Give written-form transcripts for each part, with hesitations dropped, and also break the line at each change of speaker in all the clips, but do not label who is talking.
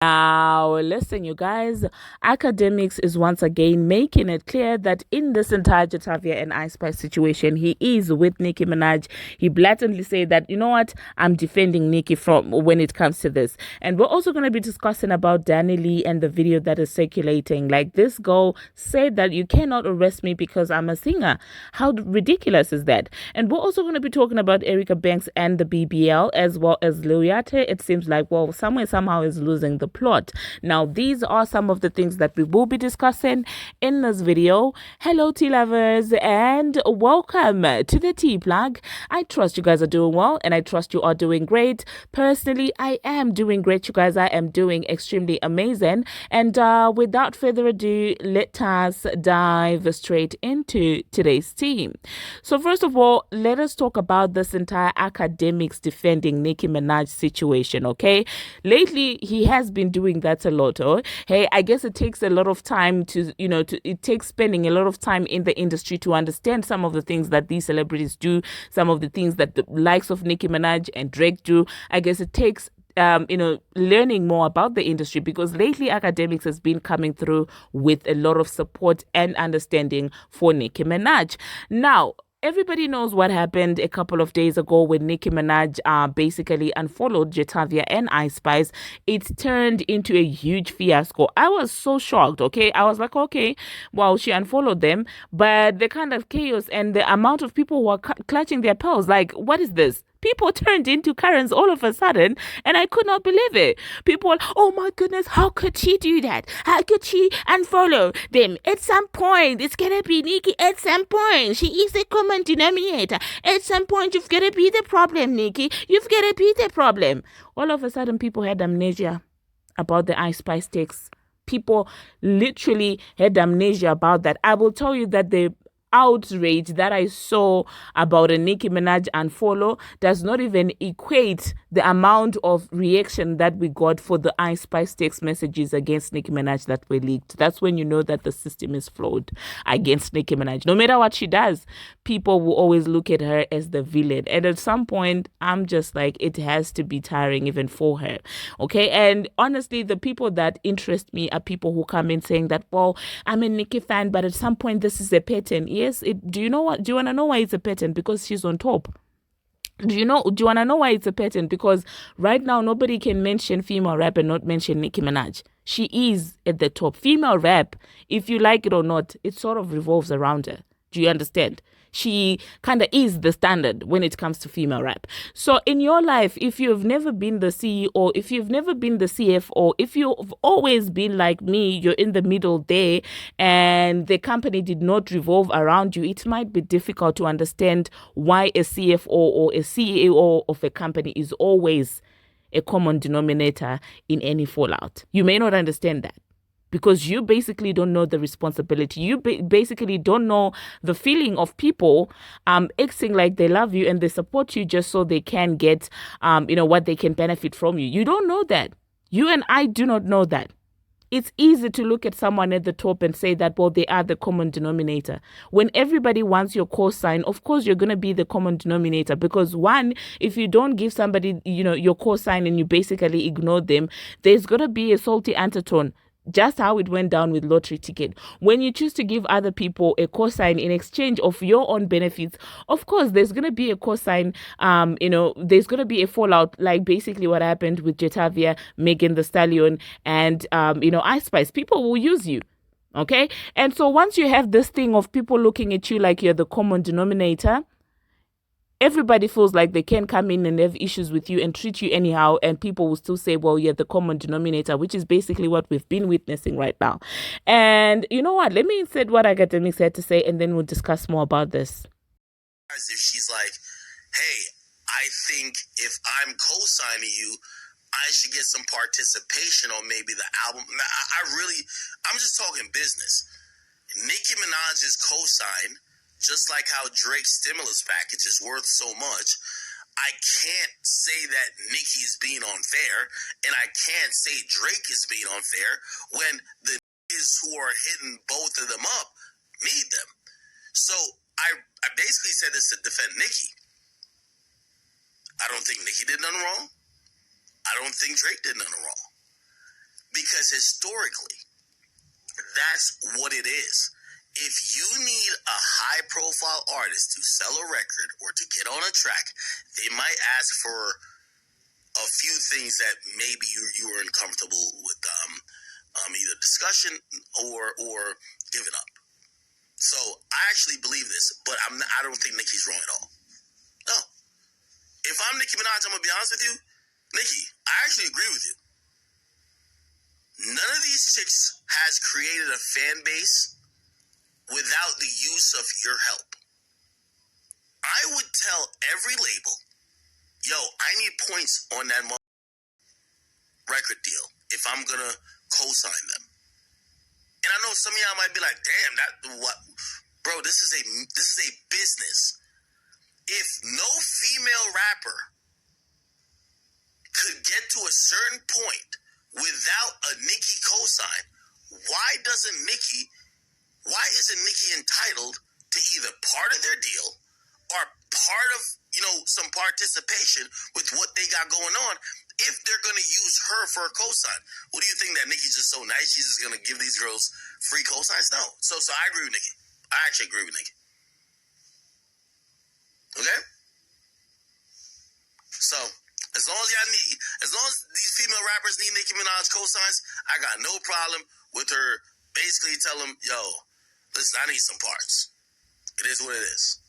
Now, listen, you guys, Akademiks is once again making it clear that in this entire Jatavia and Ice Spice situation, he is with Nicki Minaj. He blatantly said that, you know what, I'm defending Nicki from when it comes to this. And we're also going to be discussing about Dani Leigh and the video that is circulating. Like, this girl said that you cannot arrest me because I'm a singer. How ridiculous is that? And we're also going to be talking about Erica Banks and the BBL, as well as Lil Yatchy. It seems like, well, somehow is losing the plot. Now, these are some of the things that we will be discussing in this video. Hello, tea lovers, and welcome to the tea plug. I trust you guys are doing well, and I trust you are doing great. Personally, I am doing great, you guys. I am doing extremely amazing. And without further ado, let us dive straight into today's tea. So first of all, let us talk about this entire Akademiks defending Nicki Minaj situation, okay? Lately, he has been doing that a lot. Oh, hey, I guess it takes a lot of time it takes spending a lot of time in the industry to understand some of the things that these celebrities do, some of the things that the likes of Nicki Minaj and Drake do. I guess it takes learning more about the industry, because lately Akademiks has been coming through with a lot of support and understanding for Nicki Minaj. Now, everybody knows what happened a couple of days ago when Nicki Minaj basically unfollowed Jatavia and Ice Spice. It turned into a huge fiasco. I was so shocked, okay? I was like, okay, well, she unfollowed them, but the kind of chaos and the amount of people who were clutching their pearls, like, what is this? People turned into Karens all of a sudden, and I could not believe it. People, oh my goodness, how could she do that? How could she unfollow them? At some point, it's gonna be Nicki. At some point, she is the common denominator. At some point, you've gotta be the problem, Nicki. You've gotta be the problem. All of a sudden, people had amnesia about the Ice Spice takes. People literally had amnesia about that. I will tell you that the outrage that I saw about a Nicki Minaj unfollow does not even equate the amount of reaction that we got for the Ice Spice text messages against Nicki Minaj that were leaked. That's when you know that the system is flawed against Nicki Minaj. No matter what she does, people will always look at her as the villain. And at some point, I'm just like, it has to be tiring even for her. Okay. And honestly, the people that interest me are people who come in saying that, well, I'm a Nicki fan, but at some point, this is a pattern. Yes, do you know what? Do you want to know why it's a pattern? Because she's on top. Do you want to know why it's a pattern? Because right now, nobody can mention female rap and not mention Nicki Minaj. She is at the top. Female rap, if you like it or not, it sort of revolves around her. Do you understand? She kind of is the standard when it comes to female rap. So in your life, if you've never been the CEO, if you've never been the CFO, if you've always been like me, you're in the middle there, and the company did not revolve around you, it might be difficult to understand why a CFO or a CEO of a company is always a common denominator in any fallout. You may not understand that, because you basically don't know the responsibility. You basically don't know the feeling of people acting like they love you and they support you just so they can get, what they can benefit from you. You don't know that. You and I do not know that. It's easy to look at someone at the top and say that, well, they are the common denominator. When everybody wants your cosign, of course, you're going to be the common denominator, because one, if you don't give somebody, your cosign and you basically ignore them, there's going to be a salty undertone. Just how it went down with lottery ticket. When you choose to give other people a cosign in exchange of your own benefits, of course, there's going to be a cosign, there's going to be a fallout, like basically what happened with Jatavia, Megan Thee Stallion, and, Ice Spice. People will use you. Okay. And so once you have this thing of people looking at you like you're the common denominator, everybody feels like they can come in and have issues with you and treat you anyhow, and people will still say, well, you're the common denominator, which is basically what we've been witnessing right now. And you know what? Let me insert what Akademiks had to say, and then we'll discuss more about this.
If she's like, hey, I think if I'm co-signing you, I should get some participation on maybe the album. I'm just talking business. Nicki Minaj's co-sign, just like how Drake's stimulus package is worth so much, I can't say that Nicki is being unfair, and I can't say Drake is being unfair when the niggas who are hitting both of them up need them. So I basically said this to defend Nicki. I don't think Nicki did nothing wrong. I don't think Drake did nothing wrong. Because historically, that's what it is. If you need a high-profile artist to sell a record or to get on a track, they might ask for a few things that maybe you were uncomfortable with either discussion or giving up. So I actually believe this, but I don't think Nicki's wrong at all. No. If I'm Nicki Minaj, I'm going to be honest with you. Nicki, I actually agree with you. None of these chicks has created a fan base without the use of your help. I would tell every label, yo, I need points on that record deal if I'm going to co-sign them. And I know some of y'all might be like, damn, that what? Bro, this is a business. If no female rapper could get to a certain point without a Nicki cosign, why isn't Nicki entitled to either part of their deal or part of, some participation with what they got going on if they're going to use her for a cosign? What do you think, that Nicki's just so nice she's just going to give these girls free cosigns? No. So I agree with Nicki. I actually agree with Nicki. Okay? So as long as these female rappers need Nicki Minaj cosigns, I got no problem with her basically tell them, yo, listen, I need some parts. It is what it is.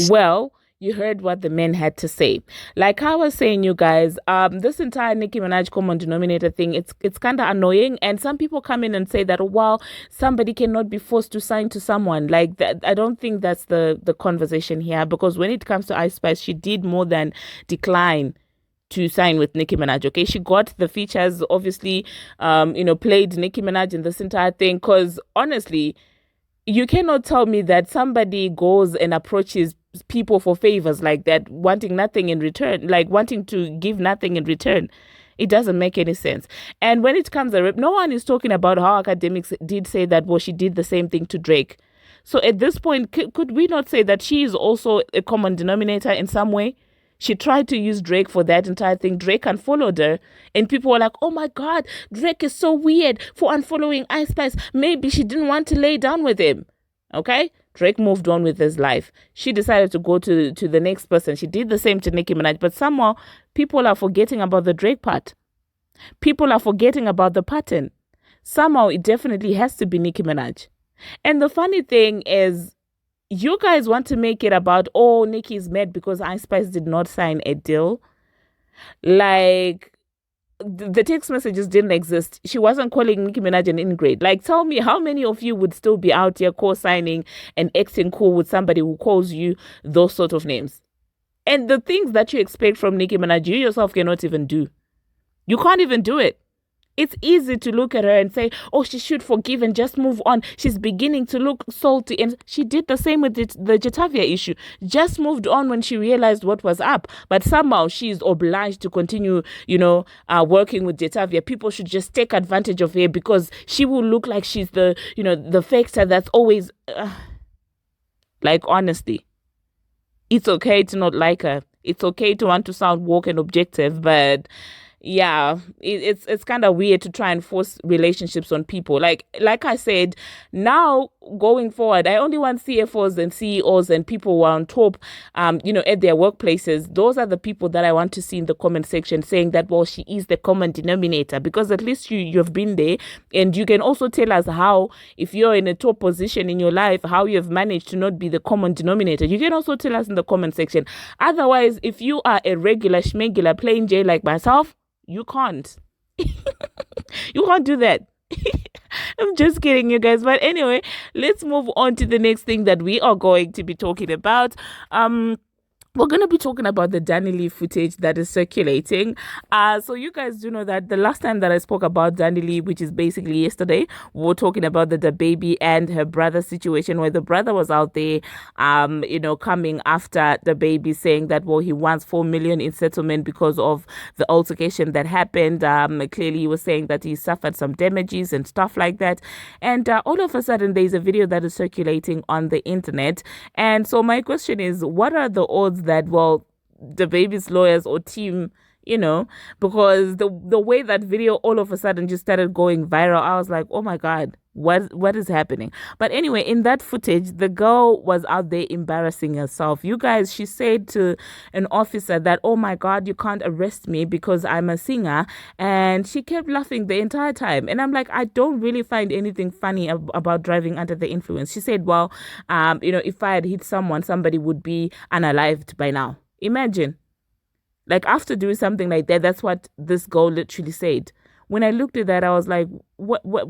Well, you heard what the men had to say. Like I was saying, you guys, this entire Nicki Minaj common denominator thing, it's kind of annoying. And some people come in and say that, well, somebody cannot be forced to sign to someone. Like that, I don't think that's the conversation here, because when it comes to Ice Spice, she did more than decline to sign with Nicki Minaj. Okay, she got the features, obviously, played Nicki Minaj in this entire thing. Because honestly, you cannot tell me that somebody goes and approaches people for favors like that, wanting nothing in return, like wanting to give nothing in return. It doesn't make any sense. And when it comes to rap, no one is talking about how Akademiks did say that, well, she did the same thing to Drake. So at this point, could we not say that she is also a common denominator in some way? She tried to use Drake for that entire thing. Drake unfollowed her, and people were like, oh my God, Drake is so weird for unfollowing Ice Spice. Maybe she didn't want to lay down with him. Okay? Drake moved on with his life. She decided to go to the next person. She did the same to Nicki Minaj, but somehow people are forgetting about the Drake part. People are forgetting about the pattern. Somehow it definitely has to be Nicki Minaj. And the funny thing is, you guys want to make it about, oh, Nicki's mad because Ice Spice did not sign a deal. Like, the text messages didn't exist. She wasn't calling Nicki Minaj an ingrate. Like, tell me, how many of you would still be out here co-signing and acting cool with somebody who calls you those sort of names? And the things that you expect from Nicki Minaj, you yourself cannot even do. You can't even do it. It's easy to look at her and say, oh, she should forgive and just move on. She's beginning to look salty. And she did the same with the Jetavia issue. Just moved on when she realized what was up. But somehow she's obliged to continue, working with Jetavia. People should just take advantage of her because she will look like she's the factor that's always... like, honestly, it's okay to not like her. It's okay to want to sound woke and objective, but... yeah, it's kind of weird to try and force relationships on people. Like I said, now going forward, I only want CFOs and CEOs and people who are on top, at their workplaces. Those are the people that I want to see in the comment section saying that, well, she is the common denominator, because at least you've been there, and you can also tell us how, if you're in a top position in your life, how you've managed to not be the common denominator. You can also tell us in the comment section. Otherwise, if you are a regular schmegular plain J like myself, you can't. You can't do that. I'm just kidding, you guys. But anyway, let's move on to the next thing that we are going to be talking about. We're going to be talking about the Dani Leigh footage that is circulating. So you guys do know that the last time that I spoke about Dani Leigh, which is basically yesterday, we were talking about the baby and her brother situation, where the brother was out there, coming after the baby, saying that, well, he wants 4 million in settlement because of the altercation that happened. Clearly, he was saying that he suffered some damages and stuff like that. And all of a sudden, there's a video that is circulating on the internet. And so my question is, what are the odds that, well, the baby's lawyers or team, you know, because the way that video all of a sudden just started going viral, I was like, oh my God, what is happening? But anyway, in that footage, the girl was out there embarrassing herself. You guys, she said to an officer that, oh my God, you can't arrest me because I'm a singer. And she kept laughing the entire time. And I'm like, I don't really find anything funny about driving under the influence. She said, well, if I had hit someone, somebody would be unalived by now. Imagine. Like, after doing something like that, that's what this girl literally said. When I looked at that, I was like, what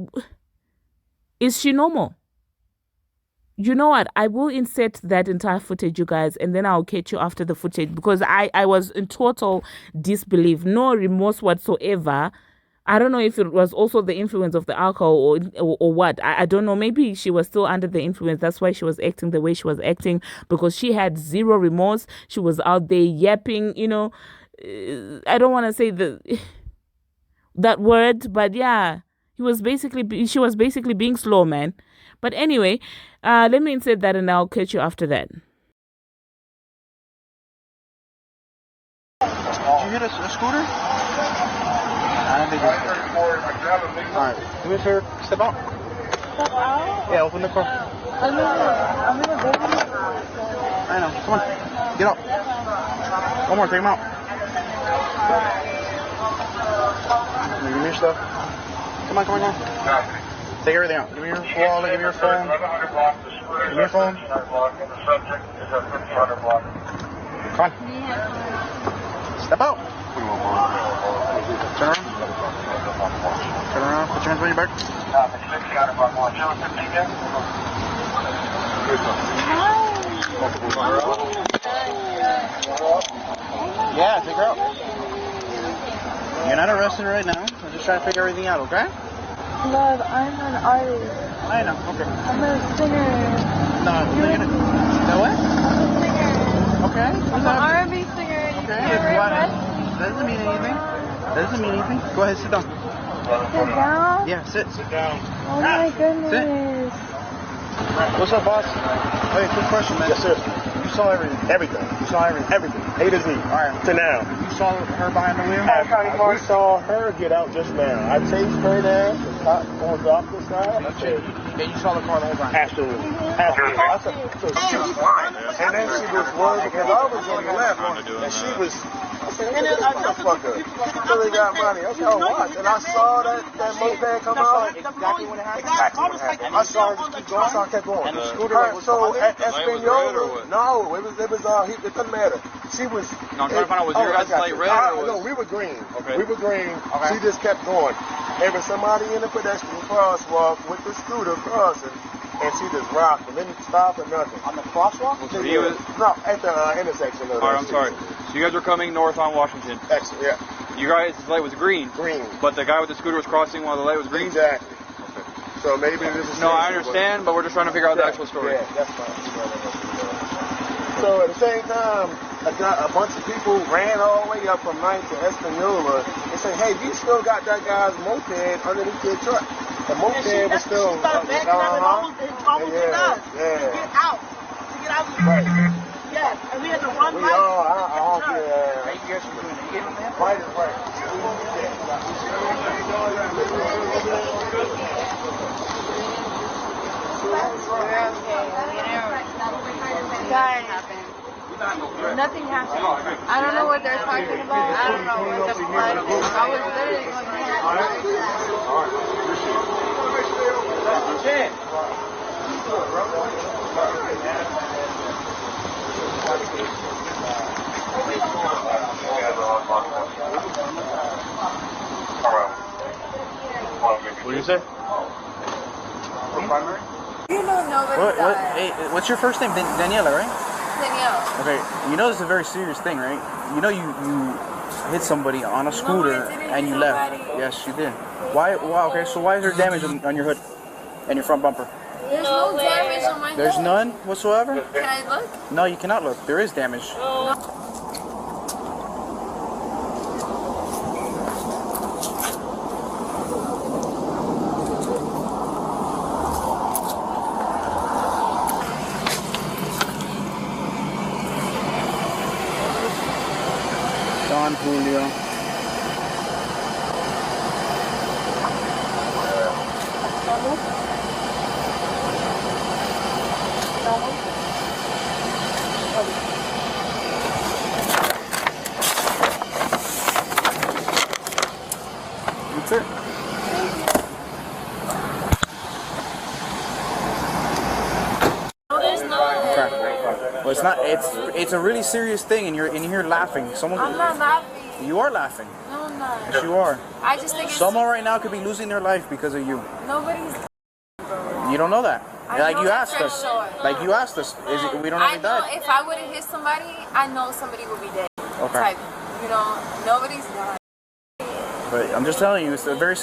is she normal? You know what? I will insert that entire footage, you guys, and then I'll catch you after the footage, because I was in total disbelief, no remorse whatsoever. I don't know if it was also the influence of the alcohol or what. I don't know. Maybe she was still under the influence. That's why she was acting the way she was acting, because she had zero remorse. She was out there yapping, I don't want to say that word, but yeah, she was basically being slow, man. But anyway, let me insert that and I'll catch you after that.
Did you hit a scooter? I don't think it's alright, do me a favor, step out.
Step out?
Yeah, open the car.
I'm in a baby.
I know, come on, get out. One more, take him out. Give me your stuff. Come on. Take everything out. Give me your wallet, give me your phone. Give me your phone. Come on. Step out. Turn around. Turn around. Put your hands behind your back. Yeah, take her out. You're not arrested right now. I'm just trying to figure everything out, okay?
Love, I'm an artist.
I know, okay.
I'm a singer.
No, you're gonna... No what?
I'm a singer.
Okay.
I'm an R&B singer.
Okay. That doesn't mean anything. That doesn't mean anything. Go ahead, sit down.
Sit down?
Yeah, sit. Sit down.
Oh my goodness.
Sit. What's up, boss? Hey, quick question, man.
Yes, sir.
You saw everything.
Everything.
You saw everything.
Everything. A to Z.
All right.
To now.
You saw her behind the wheel?
We saw her get out just now. I chased her down. The cop on the opposite side.
Yeah, you saw the car the whole time.
Absolutely. Absolutely. So she was fine. And then she was worried because I was on the left. And she was... I said, look at this motherfucker. He really got money. I said, oh, watch. And I saw that moped come out.
Exactly what happened.
Exactly what happened. I saw her just keep going. I saw her kept going.
And the scooter was
so at Espanola, no, it doesn't matter. She was...
No, I'm trying to find out, was your guys' light red or was...
No, we were green.
Okay.
We were green.
Okay.
She just kept going. There was somebody in the pedestrian crosswalk with the scooter crossing, and she just rocked and didn't stop or nothing.
On the crosswalk?
No, at the intersection.
All right, I'm sorry. So you guys were coming north on Washington.
Excellent, yeah.
You guys' light was green.
Green.
But the guy with the scooter was crossing while the light was green?
Exactly. Okay. So maybe this is...
No, I understand, but we're just trying to figure out the actual story.
Yeah, that's fine. So at the same time, a bunch of people ran all the way up from 9th to Espanola and said, hey, you still got that guy's moped underneath your truck. The moped was still...
She started backing up and almost hit us.
Yeah.
To get out. To get out of the
Right.
Yes, and we had to run
We
right.
all, I don't care.
Hey, you guys were doing it again, man?
Right is right.
Guys, nothing happened. I don't know what they're talking about. I don't know what the flood is. I was literally
What did you say?
You know nobody
What?
died.
Hey, what's your first name? Daniela, right?
Danielle.
Okay, you know this is a very serious thing, right? You know you hit somebody on a scooter and you left. Yes, you did. Why? Wow. Okay, so why is there damage on your hood and your front bumper?
There's no damage on my head.
There's none whatsoever?
Can I look?
No, you cannot look. There is damage. Don Julio. But it's not. It's a really serious thing, and you're here laughing.
I'm not laughing.
You are laughing.
No, I'm not.
Yes, you are.
I just think
Someone right now could be losing their life because of you.
nobody's.
You don't know that.
I know
you
that
asked
for
us.
sure.
Like you asked us. We don't know
I
if
know
died.
if I would have hit somebody, I know somebody would be dead.
Okay.
Type, nobody's died.
But I'm just telling you, it's a very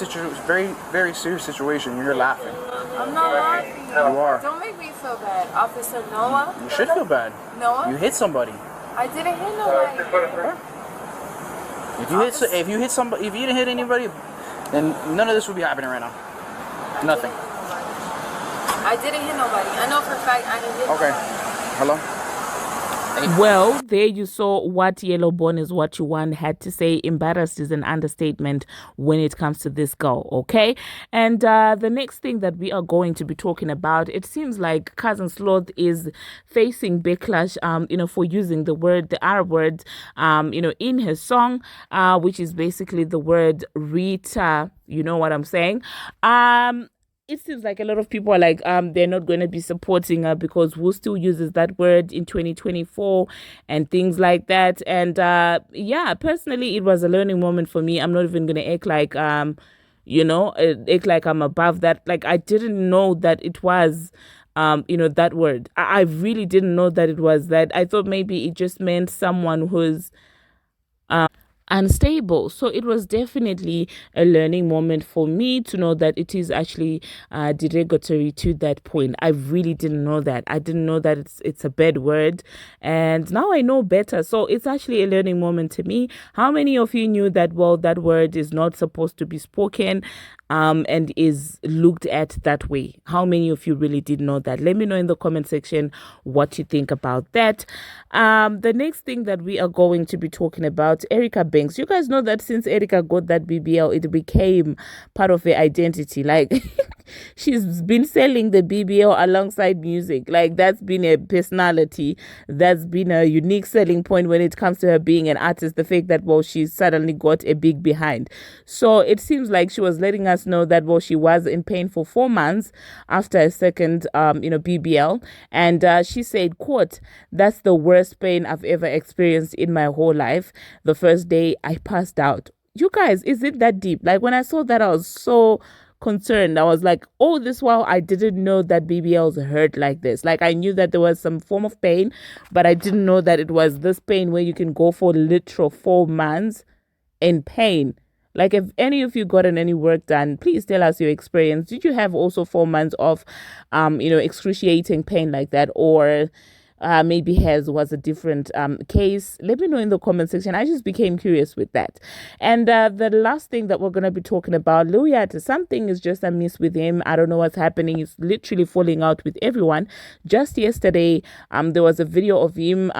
serious situation. You're laughing.
I'm not laughing.
You are.
Don't make me feel bad, Officer Noah.
You should feel bad.
Noah.
You hit somebody.
I didn't hit nobody.
If you didn't hit anybody, then none of this would be happening right now. Nothing.
I didn't hit nobody. I know for a fact I didn't hit
Okay.
nobody.
Hello?
Well, there you saw what Yellow Born is what you want had to say. Embarrassed is an understatement when it comes to this girl, okay? And the next thing that we are going to be talking about, it seems like Cousin Sloth is facing backlash, for using the Arab word, in his song, which is basically the word Rita. You know what I'm saying? It seems like a lot of people are like, they're not going to be supporting her because who still uses that word in 2024 and things like that. And personally, it was a learning moment for me. I'm not even going to act like, act like I'm above that. Like, I didn't know that it was, that word. I really didn't know that it was that. I thought maybe it just meant someone who's unstable. So it was definitely a learning moment for me to know that it is actually derogatory to that point. I really didn't know that. I didn't know that it's a bad word, and now I know better. So it's actually a learning moment to me. How many of you knew that that word is not supposed to be spoken and is looked at that way? How many of you really did know that? Let me know in the comment section what you think about that. The next thing that we are going to be talking about, Erica Banks. You guys know that since Erica got that BBL, it became part of her identity. Like, she's been selling the BBL alongside music. Like, that's been a personality. That's been a unique selling point when it comes to her being an artist. The fact that, she suddenly got a big behind. So it seems like she was letting us know that, she was in pain for 4 months after a second, BBL. And she said, quote, "That's the worst pain I've ever experienced in my whole life. The first day I passed out." You guys, is it that deep? Like, when I saw that, I was so concerned. I was like, oh, this while I didn't know that BBLs hurt like this. Like, I knew that there was some form of pain, but I didn't know that it was this pain where you can go for literal 4 months in pain. Like, if any of you gotten any work done, please tell us your experience. Did you have also 4 months of excruciating pain like that, or maybe hers was a different case? Let me know in the comment section. I just became curious with that. And the last thing that we're going to be talking about, Lil Yatchy, something is just amiss with him. I don't know what's happening. He's literally falling out with everyone. Just yesterday, there was a video of him,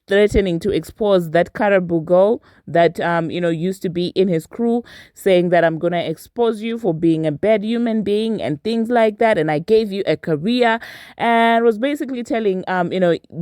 threatening to expose that Caribou girl that, used to be in his crew, saying that I'm going to expose you for being a bad human being and things like that. And I gave you a career, and was basically telling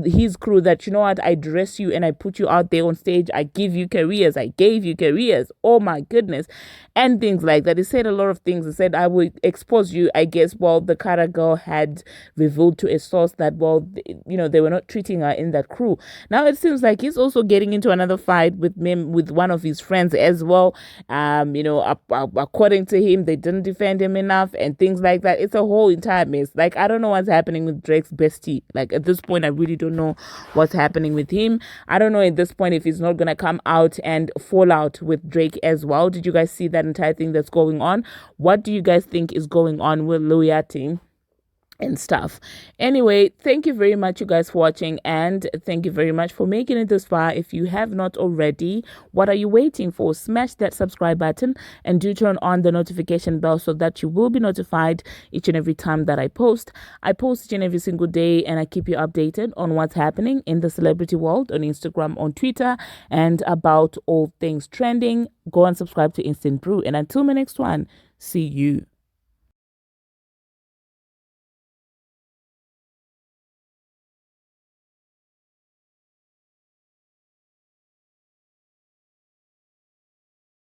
his crew that, you know what, I dress you and I put you out there on stage. I give you careers. I gave you careers. Oh my goodness. And things like that. He said a lot of things. He said, I will expose you. I guess, the Kara girl had revealed to a source that, they were not treating her in that crew. Now it seems like he's also getting into another fight with one of his friends as well. According to him, they didn't defend him enough and things like that. It's a whole entire mess. Like, I don't know what's happening with Drake's bestie. Like, at this point, I really don't know what's happening with him. I don't know at this point if he's not going to come out and fall out with Drake as well. Did you guys see that entire thing that's going on? What do you guys think is going on with Lil Yatchy and stuff? Anyway, thank you very much, you guys, for watching, and thank you very much for making it this far. If you have not already, what are you waiting for? Smash that subscribe button and do turn on the notification bell so that you will be notified each and every time that I post. I post each and every single day, and I keep you updated on what's happening in the celebrity world on Instagram, on Twitter, and about all things trending. Go and subscribe to Instant Brew, and until my next one, see you.